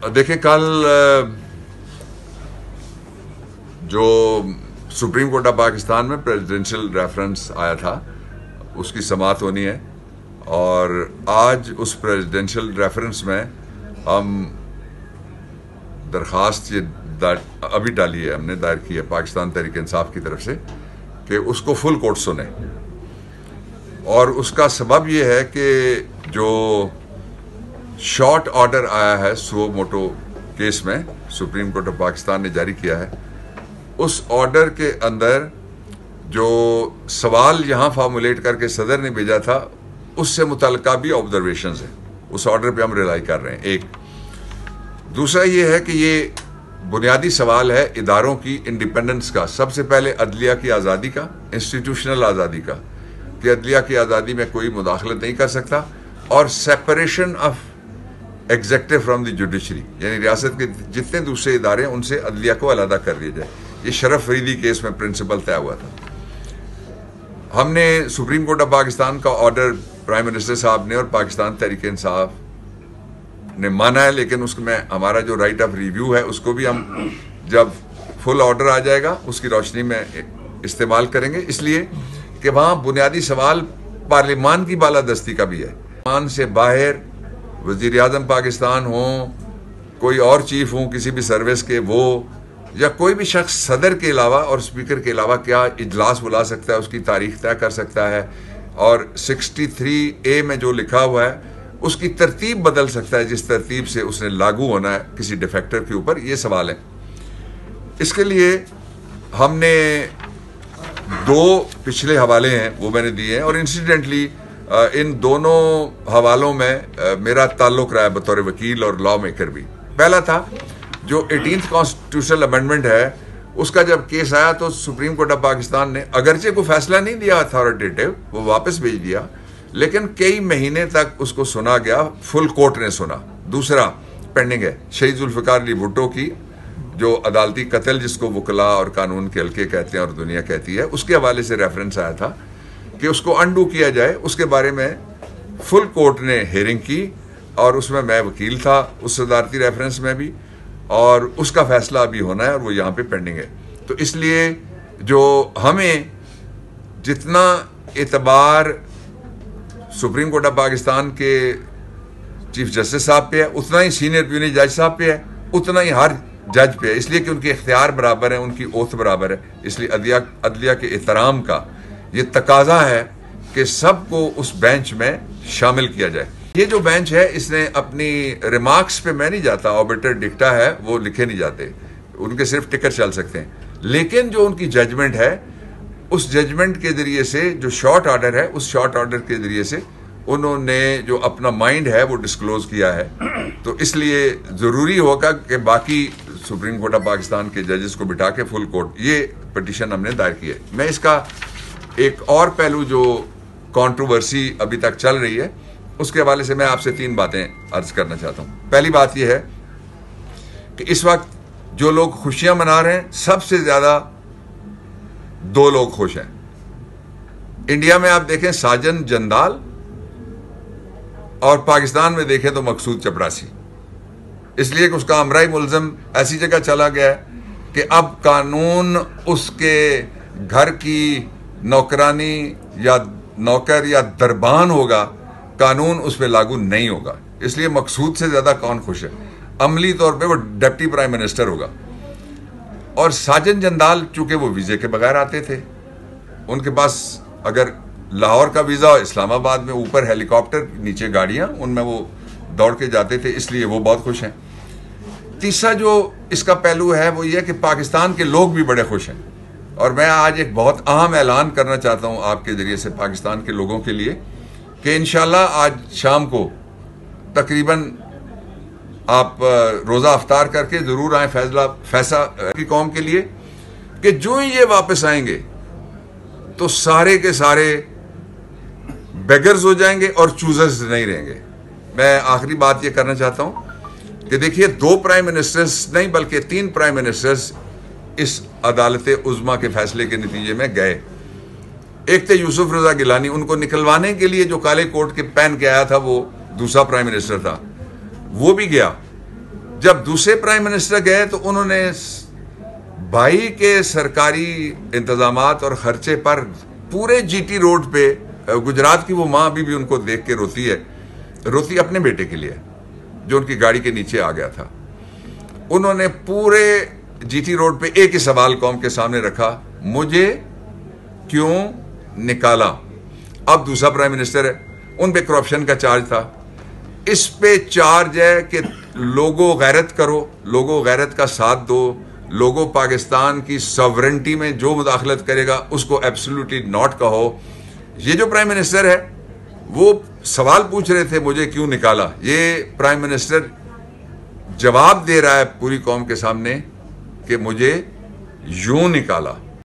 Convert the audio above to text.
देखिए, कल जो सुप्रीम कोर्ट ऑफ पाकिस्तान में प्रेसिडेंशियल रेफरेंस आया था उसकी समाअत होनी है और आज उस प्रेसिडेंशियल रेफरेंस में हम दरख्वास्त ये अभी डाली है, हमने दायर की है पाकिस्तान तहरीक इंसाफ की तरफ से कि उसको फुल कोर्ट सुने। और उसका सबब ये है कि जो शॉर्ट ऑर्डर आया है सुओ मोटो केस में सुप्रीम कोर्ट ऑफ पाकिस्तान ने जारी किया है, उस ऑर्डर के अंदर जो सवाल यहाँ फार्मुलेट करके सदर ने भेजा था उससे मुतल्लिका भी ऑब्जर्वेशंस हैं, उस ऑर्डर पे हम रिलाई कर रहे हैं। एक दूसरा ये है कि ये बुनियादी सवाल है इदारों की इंडिपेंडेंस का, सबसे पहले अदलिया की आज़ादी का, इंस्टीट्यूशनल आज़ादी का, कि अदलिया की आज़ादी में कोई मुदाखलत नहीं कर सकता, और separation of executive from the judiciary, यानी रियासत के जितने दूसरे इदारे हैं उनसे अदलिया को अलहदा कर दिया जाए। ये शरफ फरीदी केस में प्रिंसिपल तय हुआ था। हमने सुप्रीम कोर्ट ऑफ पाकिस्तान का ऑर्डर प्राइम मिनिस्टर साहब ने और पाकिस्तान तहरीक इंसाफ ने माना है, लेकिन उसमें हमारा जो राइट ऑफ रिव्यू है उसको भी हम जब फुल ऑर्डर आ जाएगा उसकी रोशनी में इस्तेमाल करेंगे, इसलिए कि वहाँ बुनियादी सवाल पार्लिमान की बालादस्ती का भी है। पाकिस्तान से बाहर वज़ीर आज़म पाकिस्तान हो, कोई और चीफ हो किसी भी सर्विस के, वो या कोई भी शख्स सदर के अलावा और स्पीकर के अलावा क्या इजलास बुला सकता है, उसकी तारीख तय कर सकता है, और 63A में जो लिखा हुआ है उसकी तरतीब बदल सकता है जिस तरतीब से उसने लागू होना है किसी डिफेक्टर के ऊपर। ये सवाल है। इसके लिए हमने दो पिछले हवाले हैं वो मैंने दिए हैं, और इंसिडेंटली इन दोनों हवालों में मेरा ताल्लुक रहा है बतौर वकील और लॉ मेकर भी। पहला था जो 18th कॉन्स्टिट्यूशनल अमेंडमेंट है, उसका जब केस आया तो सुप्रीम कोर्ट ऑफ पाकिस्तान ने अगरचे को फैसला नहीं दिया अथॉरिटेटिव, वो वापस भेज दिया, लेकिन कई महीने तक उसको सुना गया, फुल कोर्ट ने सुना। दूसरा पेंडिंग है शहीद जुल्फ़िकार अली भुट्टो की जो अदालती कत्ल, जिसको वकला और कानून के हल्के कहते हैं और दुनिया कहती है, उसके हवाले से रेफरेंस आया था कि उसको अनडू किया जाए। उसके बारे में फुल कोर्ट ने हेयरिंग की और उसमें मैं वकील था उस सदारती रेफरेंस में भी, और उसका फैसला अभी होना है और वो यहाँ पे पेंडिंग है। तो इसलिए जो हमें जितना एतबार सुप्रीम कोर्ट ऑफ पाकिस्तान के चीफ जस्टिस साहब पे है, उतना ही सीनियर यूनियन जज साहब पे है, उतना ही हर जज पे है, इसलिए कि उनके इख्तियार बराबर है, उनकी ओथ बराबर है। इसलिए अदलिया के एहतराम का ये तकाजा है कि सबको उस बेंच में शामिल किया जाए। ये जो बेंच है इसने अपनी रिमार्क्स पे मैं नहीं जाता, ऑबिटर डिक्टा है वो लिखे नहीं जाते, उनके सिर्फ टिकट चल सकते हैं, लेकिन जो उनकी जजमेंट है उस जजमेंट के जरिए से, जो शॉर्ट ऑर्डर है उस शॉर्ट ऑर्डर के जरिए से उन्होंने जो अपना माइंड है वो डिस्क्लोज किया है। तो इसलिए ज़रूरी होगा कि बाकी सुप्रीम कोर्ट ऑफ पाकिस्तान के जजेस को बिठा के फुल कोर्ट, ये पिटीशन हमने दायर की है। मैं इसका एक और पहलू जो कंट्रोवर्सी अभी तक चल रही है उसके हवाले से मैं आपसे 3 बातें अर्ज करना चाहता हूँ। पहली बात यह है कि इस वक्त जो लोग खुशियां मना रहे हैं, सबसे ज्यादा 2 लोग खुश हैं। इंडिया में आप देखें साजन जंदाल, और पाकिस्तान में देखें तो मकसूद चपरासी, इसलिए कि उसका अमराई मुलजम ऐसी जगह चला गया है कि अब कानून उसके घर की नौकरानी या नौकर या दरबान होगा, कानून उस पर लागू नहीं होगा। इसलिए मकसूद से ज्यादा कौन खुश है? अमली तौर पे वो डिप्टी प्राइम मिनिस्टर होगा। और साजन जंदाल चूंकि वो वीजे के बगैर आते थे, उनके पास अगर लाहौर का वीजा हो, इस्लामाबाद में ऊपर हेलीकॉप्टर नीचे गाड़ियां, उनमें वो दौड़ के जाते थे, इसलिए वो बहुत खुश हैं। तीसरा जो इसका पहलू है वो ये कि पाकिस्तान के लोग भी बड़े खुश हैं, और मैं आज एक बहुत अहम ऐलान करना चाहता हूं आपके जरिए से पाकिस्तान के लोगों के लिए कि इंशाल्लाह आज शाम को तकरीबन आप रोज़ा अफ्तार करके ज़रूर आए फैसला की कौम के लिए, कि जो ही ये वापस आएंगे तो सारे के सारे बेगर्स हो जाएंगे और चूजर्स नहीं रहेंगे। मैं आखिरी बात ये करना चाहता हूँ कि देखिए 2 प्राइम मिनिस्टर्स नहीं बल्कि 3 प्राइम मिनिस्टर्स इस अदालत उज़्मा के फैसले के नतीजे में गए। एक थे यूसुफ रजा गिलानी, उनको निकलवाने के लिए जो काले कोट के पहन के आया था वो दूसरा प्राइम मिनिस्टर था, वो भी गया। जब दूसरे प्राइम मिनिस्टर गए तो उन्होंने भाई के सरकारी इंतजामात और खर्चे पर पूरे जीटी रोड पे, गुजरात की वो माँ अभी भी उनको देख के रोती अपने बेटे के लिए जो उनकी गाड़ी के नीचे आ गया था। उन्होंने पूरे जीटी रोड पे एक ही सवाल कौम के सामने रखा, मुझे क्यों निकाला। अब दूसरा प्राइम मिनिस्टर है, उन पे करप्शन का चार्ज था। इस पे चार्ज है कि लोगों गैरत करो, लोगों गैरत का साथ दो, लोगों पाकिस्तान की सॉवरेंटी में जो मुदाखलत करेगा उसको एब्सोल्युटली नॉट कहो। ये जो प्राइम मिनिस्टर है वो सवाल पूछ रहे थे मुझे क्यों निकाला, ये प्राइम मिनिस्टर जवाब दे रहा है पूरी कौम के सामने कि मुझे यूं निकाला।